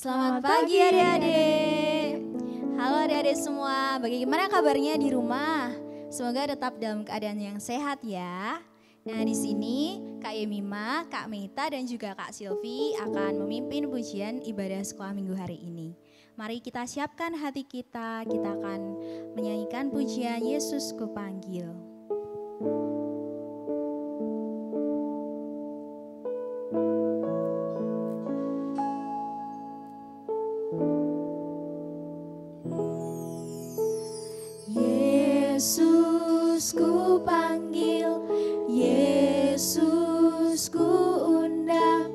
Selamat pagi adik-adik. Halo adik-adik semua, bagaimana kabarnya di rumah? Semoga tetap dalam keadaan yang sehat ya. Nah di sini Kak Yemima, Kak Meita dan juga Kak Silvi akan memimpin pujian ibadah sekolah minggu hari ini. Mari kita siapkan hati kita akan menyanyikan pujian Yesus Kupanggil. Yesus ku panggil, Yesus ku undang,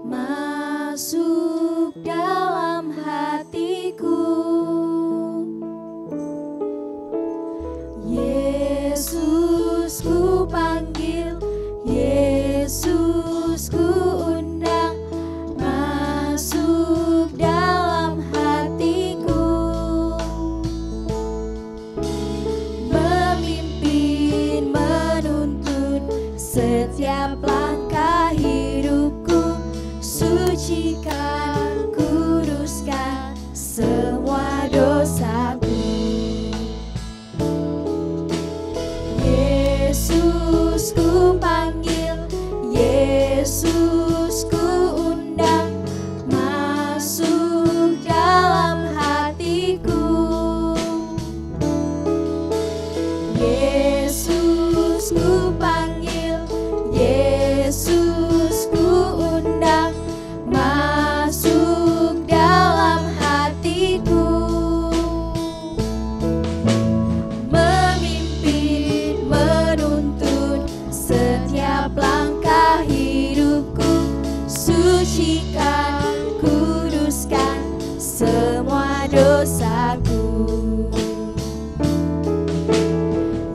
masuk dalam hatiku. Yesus ku panggil, Yesus ku undang, masuk dalam hatiku. Memimpin, menuntun setiap langkah hidupku, sucikan, kuduskan semua dosaku. Yesus ku panggil, Yesus ku undang, masuk dalam hatiku. Yesus ku panggil, Yesus ku undang, masuk dalam hatiku. Memimpin, menuntun setiap langkah hidupku, sucikan, kuduskan semua dosaku.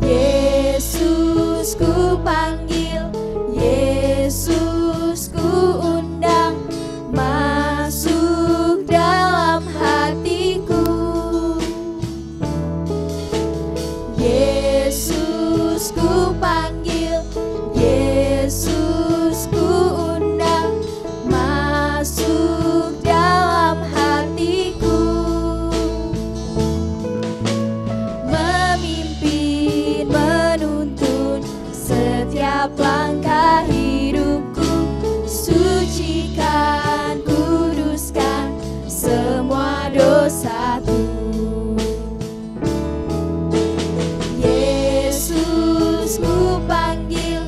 Yesus ku panggil, Yesus ku undang, masuk dalam hatiku. Yesus ku panggil, Yesus ku undang, masuk dalam hatiku. Memimpin, menuntun setiap langkah hidupku, sucikan, kuduskan semua dosaku. Yesus ku panggil,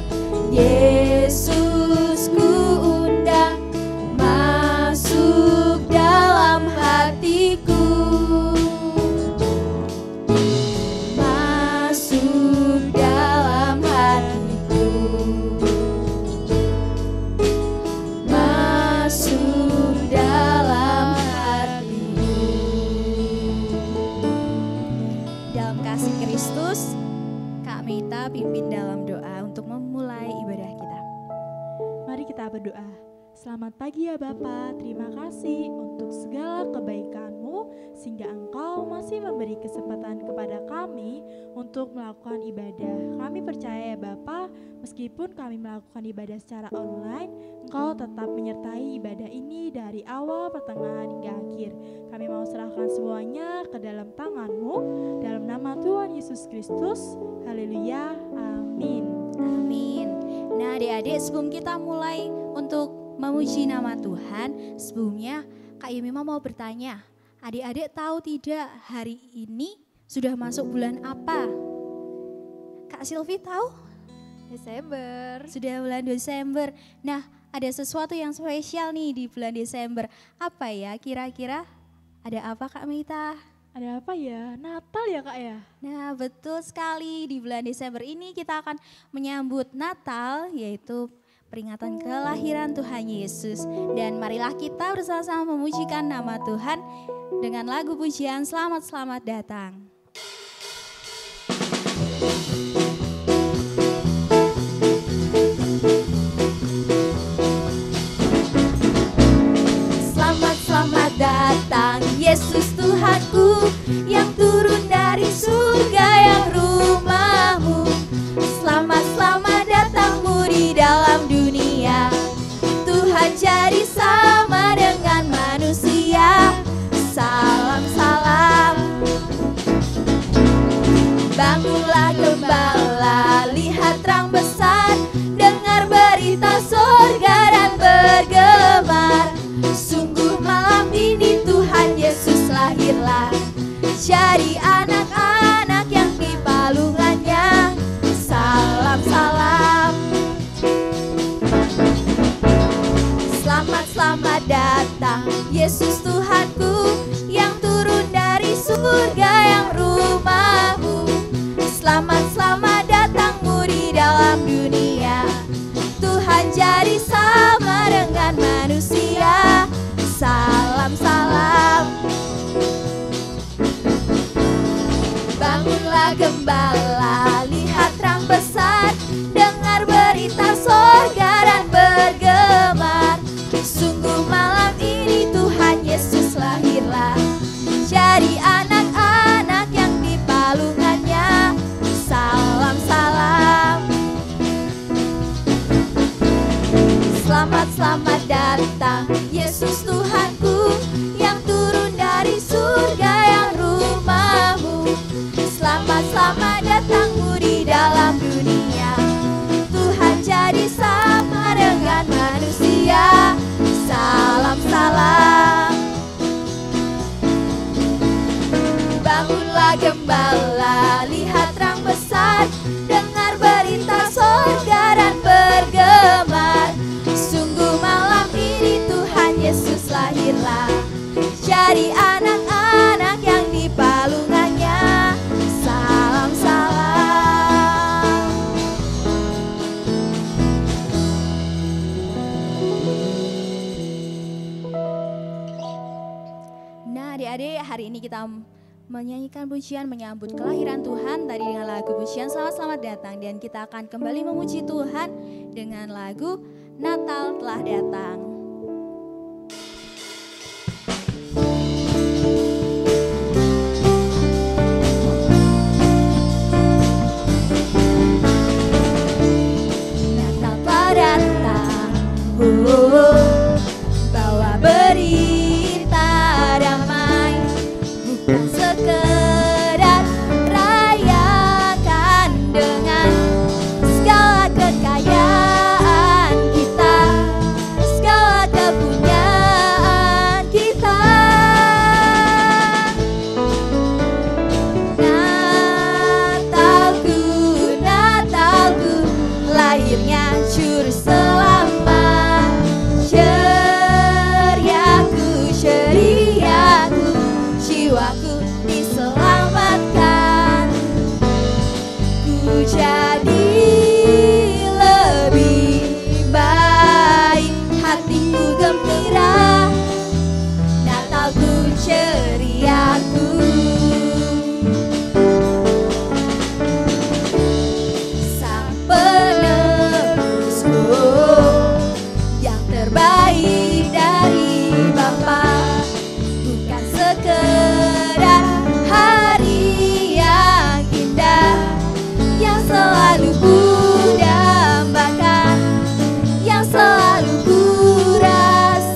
Yesus ku undang, masuk dalam hatiku. Masuk dalam hatiku. Masuk dalam hatiku. Dalam kasih Kristus, Kak Meita pimpin dalam doa untuk memulai ibadah kita. Mari kita berdoa. Selamat pagi ya Bapa, terima kasih untuk segala kebaikan-Mu sehingga Engkau masih memberi kesempatan kepada kami untuk melakukan ibadah. Kami percaya ya Bapa, meskipun kami melakukan ibadah secara online, Engkau tetap menyertai ibadah ini dari awal, pertengahan hingga akhir. Kami mau serahkan semuanya ke dalam tangan-Mu, dalam nama Tuhan Yesus Kristus. Haleluya, amin. Amin. Nah adik-adik, sebelum kita mulai untuk memuji nama Tuhan, sebelumnya Kak Yemima mau bertanya, adik-adik tahu tidak hari ini sudah masuk bulan apa? Kak Silvi tahu? Desember. Sudah bulan Desember. Nah ada sesuatu yang spesial nih di bulan Desember. Apa ya kira-kira? Ada apa Kak Meita? Ada apa ya? Natal ya Kak ya? Nah betul sekali, di bulan Desember ini kita akan menyambut Natal, yaitu peringatan kelahiran Tuhan Yesus. Dan marilah kita bersama-sama memujikan nama Tuhan dengan lagu pujian Selamat Selamat Datang. Selamat selamat datang Yesus Tuhanku, yang turun dari surga yang rumahmu. Selamat selamat datangmu di dalam dunia. Tuhan jadi sama dengan manusia. Selamat datang Yesus Tuhanku, yang turun dari surga yang rumahmu. Selamat datangmu di dalam dunia. Tuhan jadi sama dengan manusia. Salam Bangunlah gembala, lihat terang besar, dengar berita sorga dan bergemar. Sungguh malam ini Tuhan Yesus lahirlah, jadi anak-anak yang di palungannya. Salam Selamat datang Yesus Tuhanku, yang turun dari surga yang rumahmu. Selamat datangmu di dalam dunia. Tuhan jadi sama dengan manusia. Salam Bangunlah gembala, lihat terang besar, dengar berita sorga dan bergemar. Sungguh malam ini Tuhan Yesus lahirlah, jadi anak-anak yang di palungannya. Salam Nah adik-adik, hari ini kita menyanyikan pujian menyambut kelahiran Tuhan tadi dengan lagu pujian Selamat Datang, dan kita akan kembali memuji Tuhan dengan lagu Natal Telah Datang. Natal telah datang, bawa berita damai, bukan sekedar rayakan dengan segala kekayaan kita, segala kepunyaan kita. Natalku, lahirnya juru selamat. Ceriaku, jiwaku diselamatkan. Ku jadi lebih baik, hatiku gembira. Natalku, ceriaku. Sang penebusku, yang terbaik dari Bapa, bukan sekedar hari yang indah, yang selalu ku dambakan, yang selalu ku rasakan.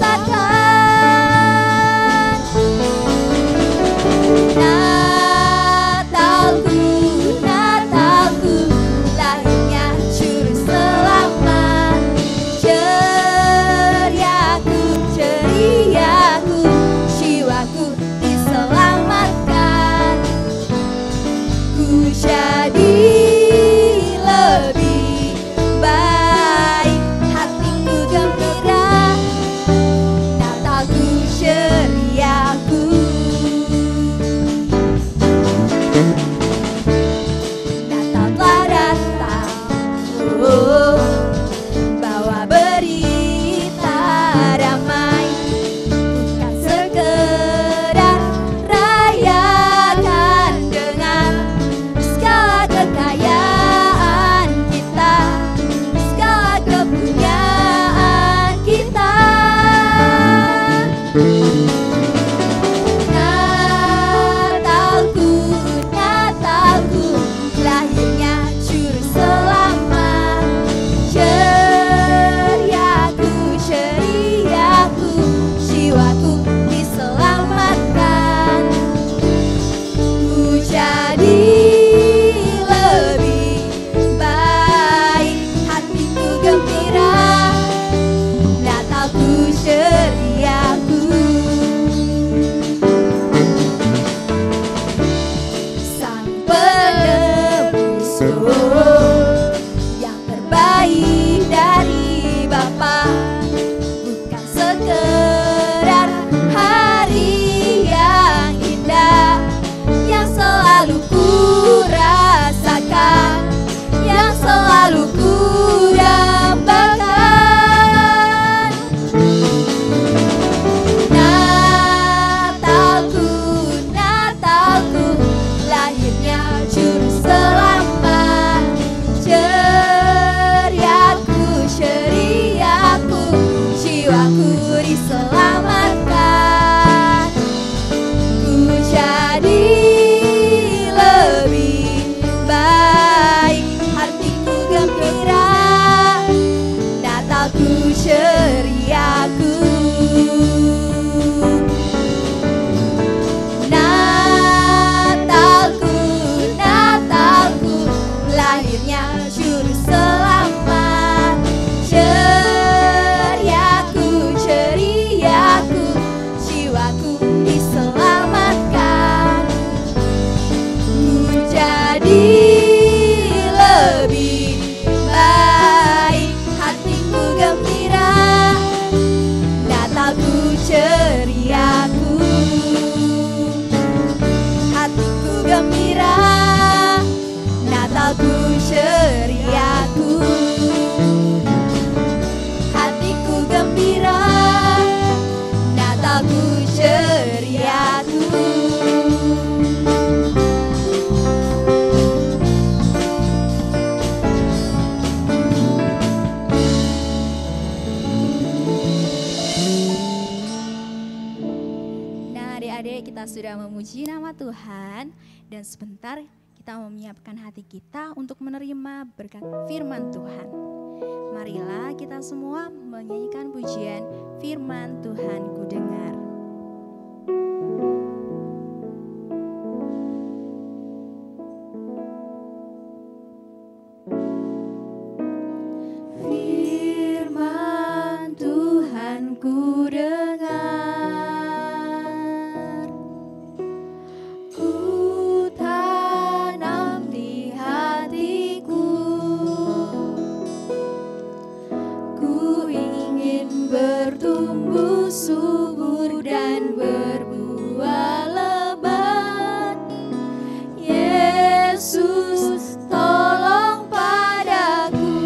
adik-adik kita sudah memuji nama Tuhan dan sebentar kita mau menyiapkan hati kita untuk menerima berkat firman Tuhan. Marilah kita semua menyanyikan pujian firman Tuhan ku dengar. Firman Tuhan ku dengar. Bertumbuh subur dan berbuah lebat. Yesus tolong padaku.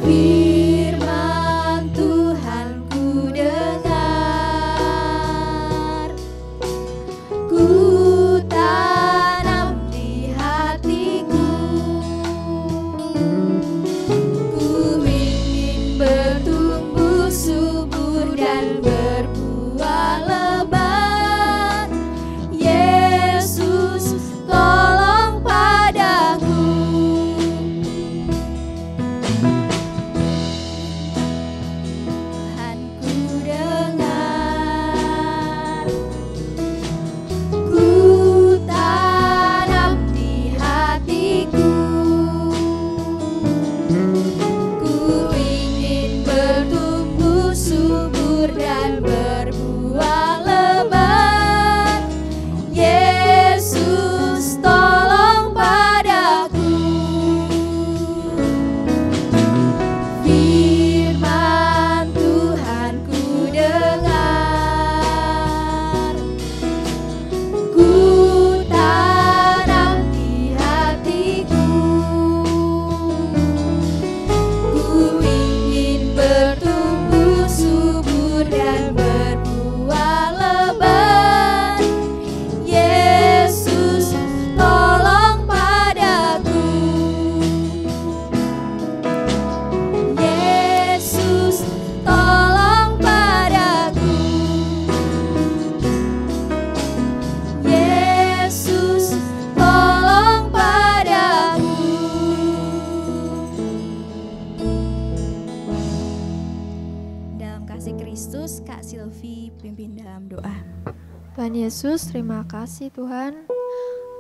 Firman Tuhan ku dengar, ku tanam di hatiku. Ku ingin bertumbuh subur dan berbuah lebat. Yesus tolong padaku. Tuhan ku dengar, ku tanam di hatiku. Ku ingin bertumbuh subur dan berbuah lebat. Yesus tolong padaku. Firman Tuhan ku dengar, ku tanam di hatiku. Ku ingin bertumbuh subur dan berbuah lebat. Yesus tolong padaku. Yesus tolong padaku. Yesus tolong padaku. Dalam kasih Kristus, Kak Silvi pimpin dalam doa. Tuhan Yesus, terima kasih Tuhan.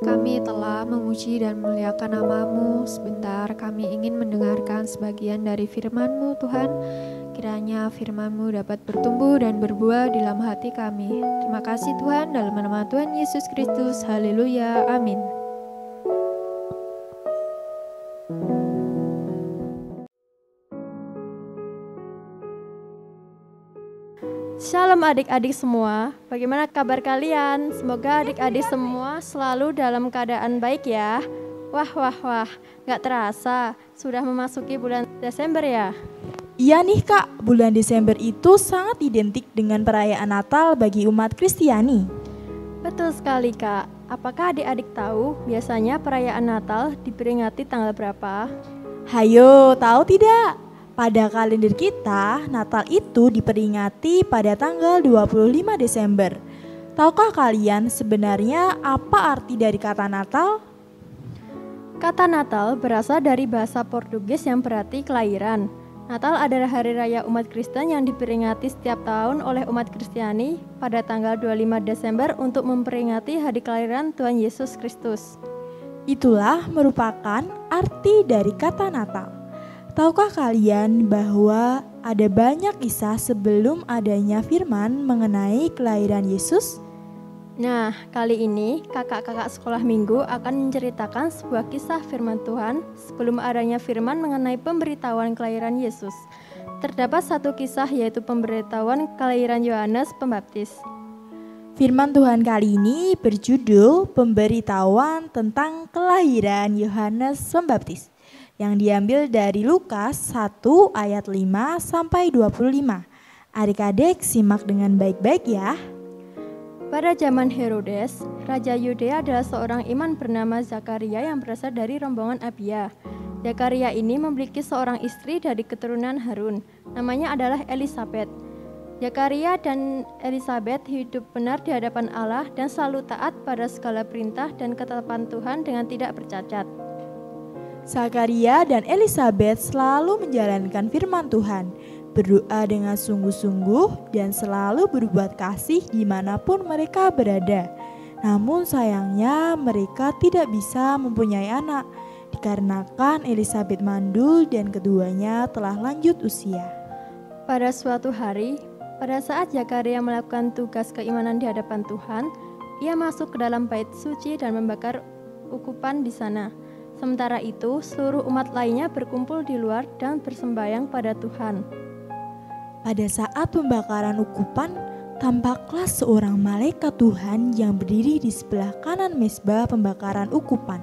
Kami telah memuji dan memuliakan nama-Mu. Sebentar kami ingin mendengarkan sebagian dari firman-Mu Tuhan. Kiranya firman-Mu dapat bertumbuh dan berbuah di dalam hati kami. Terima kasih Tuhan, dalam nama Tuhan Yesus Kristus. Haleluya, amin. Shalom adik-adik semua, bagaimana kabar kalian? Semoga adik-adik semua selalu dalam keadaan baik ya. Wah, gak terasa sudah memasuki bulan Desember ya. Iya nih Kak, bulan Desember itu sangat identik dengan perayaan Natal bagi umat Kristiani. Betul sekali Kak, apakah adik-adik tahu biasanya perayaan Natal diperingati tanggal berapa? Hayo, tahu tidak? Pada kalender kita, Natal itu diperingati pada tanggal 25 Desember. Tahukah kalian sebenarnya apa arti dari kata Natal? Kata Natal berasal dari bahasa Portugis yang berarti kelahiran. Natal adalah hari raya umat Kristen yang diperingati setiap tahun oleh umat Kristiani pada tanggal 25 Desember untuk memperingati hari kelahiran Tuhan Yesus Kristus. Itulah merupakan arti dari kata Natal. Tahukah kalian bahwa ada banyak kisah sebelum adanya firman mengenai kelahiran Yesus? Nah, kali ini kakak-kakak sekolah minggu akan menceritakan sebuah kisah firman Tuhan sebelum adanya firman mengenai pemberitahuan kelahiran Yesus. Terdapat satu kisah yaitu pemberitahuan kelahiran Yohanes Pembaptis. Firman Tuhan kali ini berjudul Pemberitahuan tentang kelahiran Yohanes Pembaptis, yang diambil dari Lukas 1 ayat 5 sampai 25. Adik-adik simak dengan baik-baik ya. Pada zaman Herodes, Raja Yudea adalah seorang imam bernama Zakaria yang berasal dari rombongan Abia. Zakaria ini memiliki seorang istri dari keturunan Harun, namanya adalah Elisabet. Zakaria dan Elisabet hidup benar di hadapan Allah dan selalu taat pada segala perintah dan ketetapan Tuhan dengan tidak bercacat. Zakaria dan Elisabet selalu menjalankan firman Tuhan, berdoa dengan sungguh-sungguh dan selalu berbuat kasih dimanapun mereka berada. Namun sayangnya mereka tidak bisa mempunyai anak, dikarenakan Elisabet mandul dan keduanya telah lanjut usia. Pada suatu hari, pada saat Zakaria melakukan tugas keimanan di hadapan Tuhan, ia masuk ke dalam bait suci dan membakar ukupan di sana. Sementara itu, seluruh umat lainnya berkumpul di luar dan bersembahyang pada Tuhan. Pada saat pembakaran ukupan, tampaklah seorang malaikat Tuhan yang berdiri di sebelah kanan mezbah pembakaran ukupan.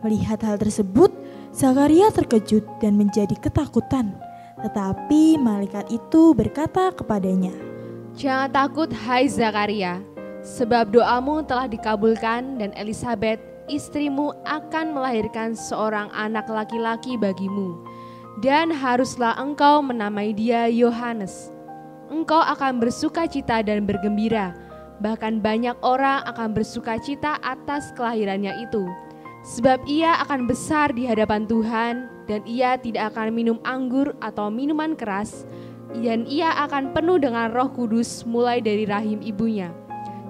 Melihat hal tersebut, Zakaria terkejut dan menjadi ketakutan. Tetapi malaikat itu berkata kepadanya, "Jangan takut, hai Zakaria, sebab doamu telah dikabulkan dan Elisabet, istrimu akan melahirkan seorang anak laki-laki bagimu, dan haruslah engkau menamai dia Yohanes. Engkau akan bersukacita dan bergembira, bahkan banyak orang akan bersukacita atas kelahirannya itu. Sebab ia akan besar di hadapan Tuhan, dan ia tidak akan minum anggur atau minuman keras, dan ia akan penuh dengan Roh Kudus mulai dari rahim ibunya.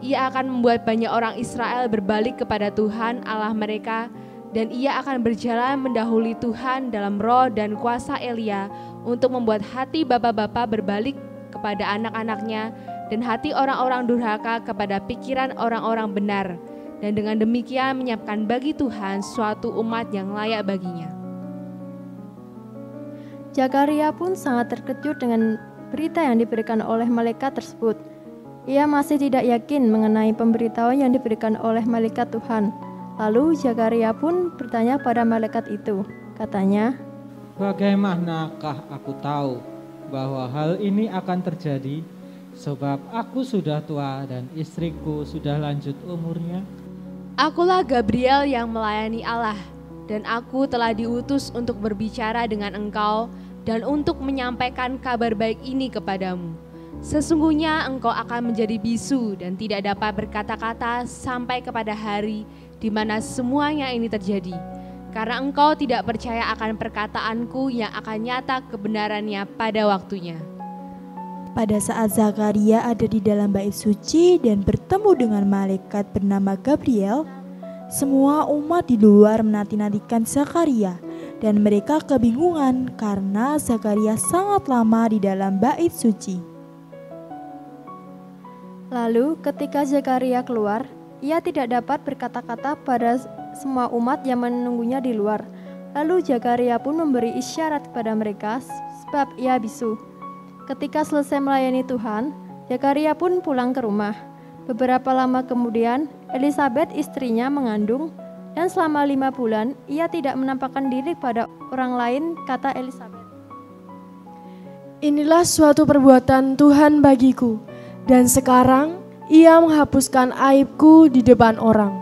Ia akan membuat banyak orang Israel berbalik kepada Tuhan Allah mereka, dan ia akan berjalan mendahului Tuhan dalam roh dan kuasa Elia untuk membuat hati bapa-bapa berbalik kepada anak-anaknya dan hati orang-orang durhaka kepada pikiran orang-orang benar, dan dengan demikian menyiapkan bagi Tuhan suatu umat yang layak baginya." Zakaria pun sangat terkejut dengan berita yang diberikan oleh malaikat tersebut. Ia masih tidak yakin mengenai pemberitahuan yang diberikan oleh malaikat Tuhan. Lalu Zakaria pun bertanya pada malaikat itu. Katanya, "Bagaimanakah aku tahu bahwa hal ini akan terjadi, sebab aku sudah tua dan istriku sudah lanjut umurnya?" "Akulah Gabriel yang melayani Allah, dan aku telah diutus untuk berbicara dengan engkau dan untuk menyampaikan kabar baik ini kepadamu. Sesungguhnya engkau akan menjadi bisu dan tidak dapat berkata-kata sampai kepada hari di mana semuanya ini terjadi, karena engkau tidak percaya akan perkataanku yang akan nyata kebenarannya pada waktunya." Pada saat Zakaria ada di dalam bait suci dan bertemu dengan malaikat bernama Gabriel, semua umat di luar menanti-nantikan Zakaria, dan mereka kebingungan karena Zakaria sangat lama di dalam bait suci. lalu ketika Zakaria keluar, ia tidak dapat berkata-kata pada semua umat yang menunggunya di luar. Lalu Zakaria pun memberi isyarat kepada mereka sebab ia bisu. Ketika selesai melayani Tuhan, Zakaria pun pulang ke rumah. Beberapa lama kemudian, Elisabet istrinya mengandung, dan selama 5 bulan ia tidak menampakkan diri pada orang lain, kata Elisabet. "Inilah suatu perbuatan Tuhan bagiku, dan sekarang ia menghapuskan aibku di depan orang."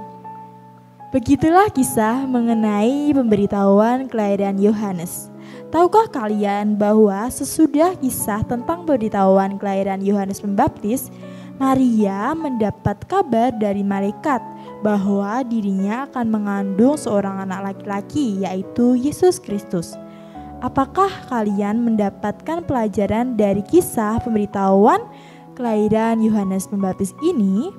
Begitulah kisah mengenai pemberitahuan kelahiran Yohanes. Tahukah kalian bahwa sesudah kisah tentang pemberitahuan kelahiran Yohanes Pembaptis, Maria mendapat kabar dari malaikat bahwa dirinya akan mengandung seorang anak laki-laki, yaitu Yesus Kristus. Apakah kalian mendapatkan pelajaran dari kisah pemberitahuan kelahiran Yohanes Pembaptis ini?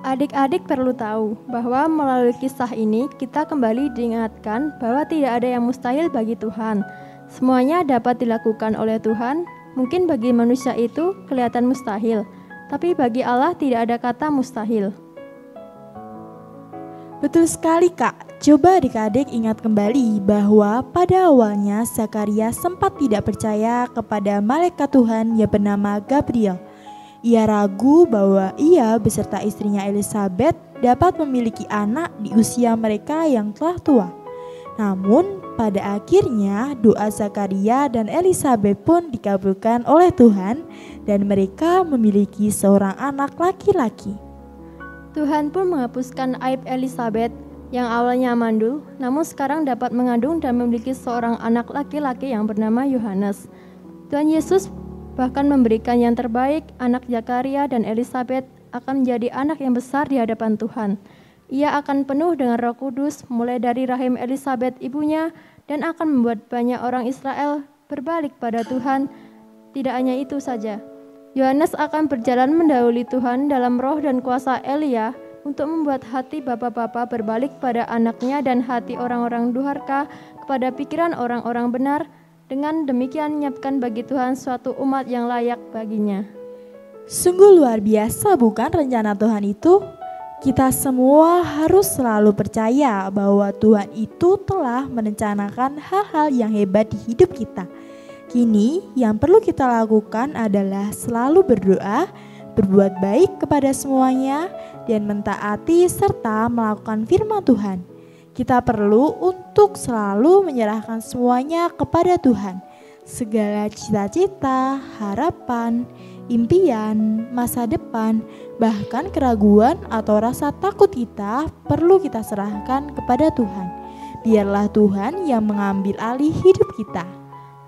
Adik-adik perlu tahu bahwa melalui kisah ini kita kembali diingatkan bahwa tidak ada yang mustahil bagi Tuhan. Semuanya dapat dilakukan oleh Tuhan. Mungkin bagi manusia itu kelihatan mustahil, tapi bagi Allah tidak ada kata mustahil. Betul sekali Kak. Coba adik-adik ingat kembali bahwa pada awalnya Zakaria sempat tidak percaya kepada malaikat Tuhan yang bernama Gabriel. Ia ragu bahwa ia beserta istrinya Elisabet dapat memiliki anak di usia mereka yang telah tua. Namun pada akhirnya doa Zakaria dan Elisabet pun dikabulkan oleh Tuhan dan mereka memiliki seorang anak laki-laki. Tuhan pun menghapuskan aib Elisabet yang awalnya mandul, namun sekarang dapat mengandung dan memiliki seorang anak laki-laki yang bernama Yohanes. Tuhan Yesus bahkan memberikan yang terbaik, anak Zakaria dan Elisabet akan menjadi anak yang besar di hadapan Tuhan. Ia akan penuh dengan Roh Kudus mulai dari rahim Elisabet ibunya dan akan membuat banyak orang Israel berbalik pada Tuhan. Tidak hanya itu saja, Yohanes akan berjalan mendahului Tuhan dalam roh dan kuasa Elia untuk membuat hati bapak-bapak berbalik pada anaknya dan hati orang-orang durhaka kepada pikiran orang-orang benar. Dengan demikian menyiapkan bagi Tuhan suatu umat yang layak baginya. Sungguh luar biasa bukan rencana Tuhan itu? Kita semua harus selalu percaya bahwa Tuhan itu telah merencanakan hal-hal yang hebat di hidup kita. Kini yang perlu kita lakukan adalah selalu berdoa, berbuat baik kepada semuanya, dan mentaati serta melakukan firman Tuhan. Kita perlu untuk selalu menyerahkan semuanya kepada Tuhan. Segala cita-cita, harapan, impian, masa depan, bahkan keraguan atau rasa takut kita perlu kita serahkan kepada Tuhan. Biarlah Tuhan yang mengambil alih hidup kita.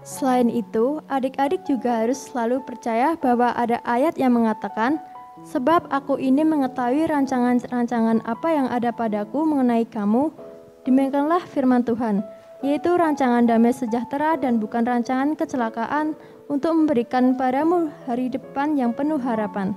Selain itu, adik-adik juga harus selalu percaya bahwa ada ayat yang mengatakan, "Sebab aku ini mengetahui rancangan-rancangan apa yang ada padaku mengenai kamu, demikianlah firman Tuhan, yaitu rancangan damai sejahtera dan bukan rancangan kecelakaan untuk memberikan padamu hari depan yang penuh harapan."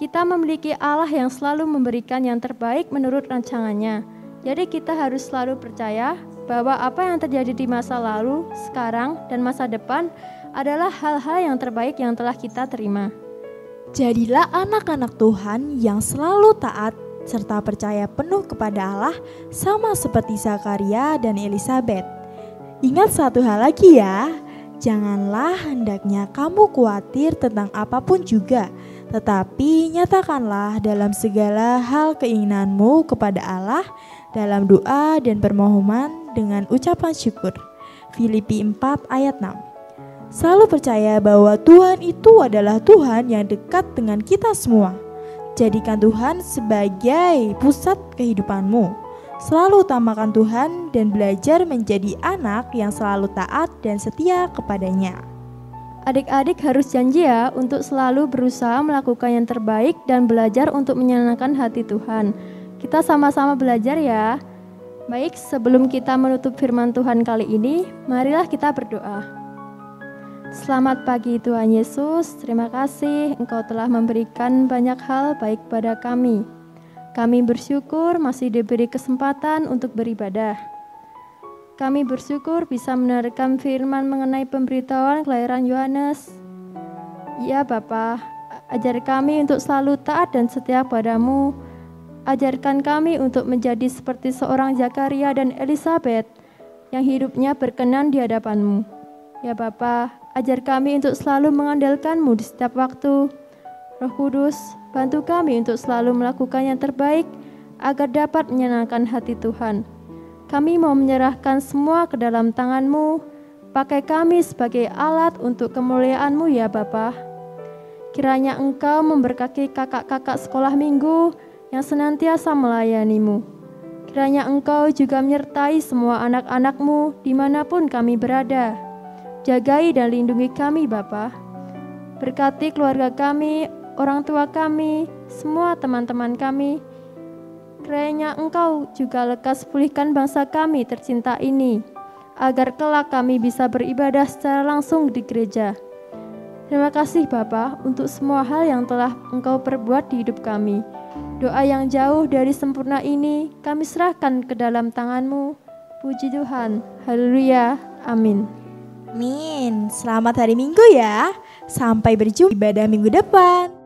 Kita memiliki Allah yang selalu memberikan yang terbaik menurut rancangannya. Jadi kita harus selalu percaya bahwa apa yang terjadi di masa lalu, sekarang, dan masa depan adalah hal-hal yang terbaik yang telah kita terima. Jadilah anak-anak Tuhan yang selalu taat serta percaya penuh kepada Allah, sama seperti Zakaria dan Elisabet. Ingat satu hal lagi ya, janganlah hendaknya kamu khawatir tentang apapun juga, tetapi nyatakanlah dalam segala hal keinginanmu kepada Allah dalam doa dan permohonan dengan ucapan syukur. Filipi 4 ayat 6. Selalu percaya bahwa Tuhan itu adalah Tuhan yang dekat dengan kita semua. Jadikan Tuhan sebagai pusat kehidupanmu. Selalu utamakan Tuhan dan belajar menjadi anak yang selalu taat dan setia kepadanya. Adik-adik harus janji ya untuk selalu berusaha melakukan yang terbaik dan belajar untuk menyenangkan hati Tuhan. Kita sama-sama belajar ya. Baik, sebelum kita menutup firman Tuhan kali ini, marilah kita berdoa. Selamat pagi Tuhan Yesus, terima kasih Engkau telah memberikan banyak hal baik pada kami. Kami bersyukur masih diberi kesempatan untuk beribadah. Kami bersyukur bisa mendengarkan firman mengenai pemberitahuan kelahiran Yohanes. Ya Bapa, ajar kami untuk selalu taat dan setia padamu. Ajarkan kami untuk menjadi seperti seorang Zakaria dan Elisabet yang hidupnya berkenan di hadapan-Mu. Ya Bapa, ajar kami untuk selalu mengandalkan-Mu di setiap waktu. Roh Kudus, bantu kami untuk selalu melakukan yang terbaik agar dapat menyenangkan hati Tuhan. Kami mau menyerahkan semua ke dalam tangan-Mu. Pakai kami sebagai alat untuk kemuliaan-Mu ya Bapa. Kiranya Engkau memberkati kakak-kakak sekolah minggu yang senantiasa melayani-Mu. Kiranya Engkau juga menyertai semua anak-anak-Mu dimanapun kami berada. Jagai dan lindungi kami Bapa. Berkati keluarga kami, orang tua kami, semua teman-teman kami. Kiranya Engkau juga lekas pulihkan bangsa kami tercinta ini, agar kelak kami bisa beribadah secara langsung di gereja. Terima kasih Bapa untuk semua hal yang telah Engkau perbuat di hidup kami. Doa yang jauh dari sempurna ini kami serahkan ke dalam tangan-Mu. Puji Tuhan. Haleluya. Amin. Amin. Selamat hari Minggu ya. Sampai berjumpa ibadah minggu depan.